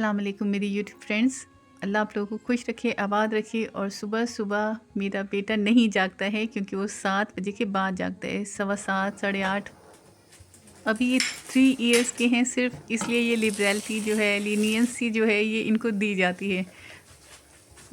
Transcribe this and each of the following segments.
अस्सलाम वालेकुम मेरी यूट्यूब फ्रेंड्स। अल्लाह आप लोगों को खुश रखे, आबाद रखे। और सुबह सुबह मेरा बेटा नहीं जागता है क्योंकि वो 7 बजे के बाद जागता है, सवा 7 साढ़े 8। अभी ये 3 इयर्स के हैं, सिर्फ इसलिए ये लिबरलिटी जो है, लीनियंसी जो है, ये इनको दी जाती है।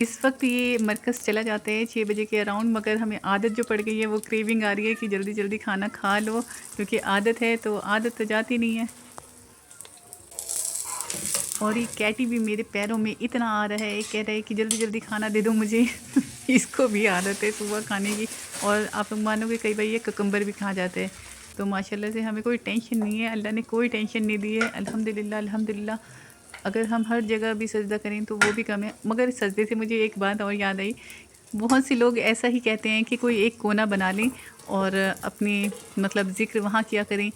इस वक्त ये मरकज़ चला जाता है 6 बजे के अराउंड, मगर हमें आदत जो पड़ गई है, वो क्रेविंग आ रही है कि जल्दी जल्दी खाना खा लो, क्योंकि आदत है तो आदत तो जाती नहीं है। और ये कैटी भी मेरे पैरों में इतना आ रहा है, कह रहा है कि जल्दी जल्दी खाना दे दो मुझे। इसको भी आदत है सुबह खाने की। और आप लोग मानोगे कई बार ये ककम्बर भी खा जाते हैं। तो माशाल्लाह से हमें कोई टेंशन नहीं है, अल्लाह ने कोई टेंशन नहीं दी है। अल्हम्दुलिल्लाह अल्हम्दुलिल्लाह। अगर हम हर जगह भी सजदा करें तो वो भी कम है। मगर सजदे से मुझे एक बात और याद आई। बहुत से लोग ऐसा ही कहते हैं कि कोई एक कोना बना लें और अपनी मतलब ज़िक्र वहाँ किया करें।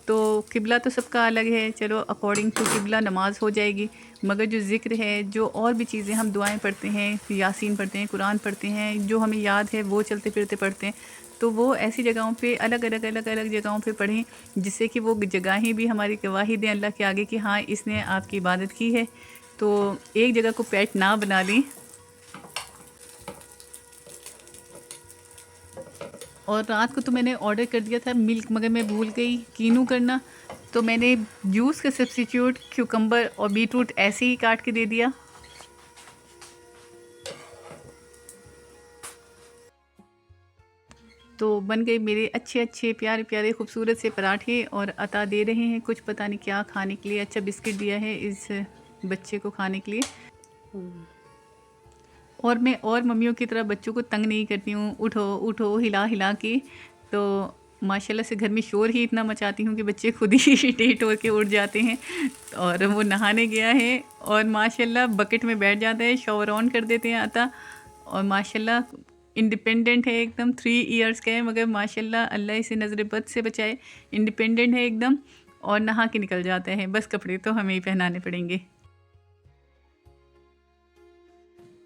तो किबला तो सबका अलग है, चलो अकॉर्डिंग टू किबला नमाज हो जाएगी। मगर जो ज़िक्र है, जो और भी चीज़ें हम दुआएं पढ़ते हैं, यासीन पढ़ते हैं, कुरान पढ़ते हैं, जो हमें याद है वो चलते फिरते पढ़ते हैं। तो वो ऐसी जगहों पे अलग अलग अलग अलग जगहों पे पढ़ें, जिससे कि वो जगहें भी हमारी गवाही दें अल्लाह के आगे कि हाँ, इसने आपकी इबादत की है। तो एक जगह को पेट ना बना लें। और रात को तो मैंने ऑर्डर कर दिया था मिल्क, मगर मैं भूल गई कीनू करना। तो मैंने जूस का सब्स्टिट्यूट क्यूकम्बर और बीटरूट ऐसे ही काट के दे दिया। तो बन गए मेरे अच्छे अच्छे प्यारे प्यारे खूबसूरत से पराठे। और अता दे रहे हैं कुछ पता नहीं क्या खाने के लिए। अच्छा बिस्किट दिया है इस बच्चे को खाने के लिए। और मैं और मम्मियों की तरह बच्चों को तंग नहीं करती हूँ, उठो उठो हिला हिला के। तो माशाल्लाह से घर में शोर ही इतना मचाती हूँ कि बच्चे खुद ही टेट हो के उठ जाते हैं। और वो नहाने गया है और माशाल्लाह बकेट में बैठ जाता है, शॉवर ऑन कर देते हैं आता। और माशाल्लाह इंडिपेंडेंट है एकदम। 3 इयर्स का है, मगर माशाल्लाह अल्लाह इसे नज़र बद से बचाए। इंडिपेंडेंट है एकदम और नहा के निकल जाता है। बस कपड़े तो हमें ही पहनाने पड़ेंगे।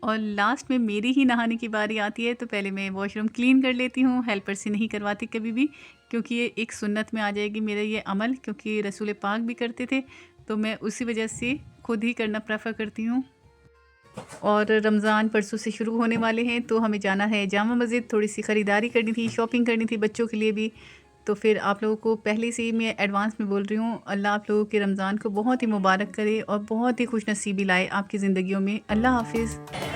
और लास्ट में मेरी ही नहाने की बारी आती है, तो पहले मैं वॉशरूम क्लीन कर लेती हूँ। हेल्पर से नहीं करवाती कभी भी, क्योंकि ये एक सुन्नत में आ जाएगी मेरा ये अमल, क्योंकि रसूल पाक भी करते थे। तो मैं उसी वजह से खुद ही करना प्रेफर करती हूँ। और रमज़ान परसों से शुरू होने वाले हैं, तो हमें जाना है जामा मस्जिद। थोड़ी सी ख़रीदारी करनी थी, शॉपिंग करनी थी बच्चों के लिए भी। तो फिर आप लोगों को पहले से ही मैं एडवांस में बोल रही हूँ, अल्लाह आप लोगों के रमज़ान को बहुत ही मुबारक करे और बहुत ही खुश नसीबी लाए आपकी ज़िंदगियों में। अल्लाह हाफिज़।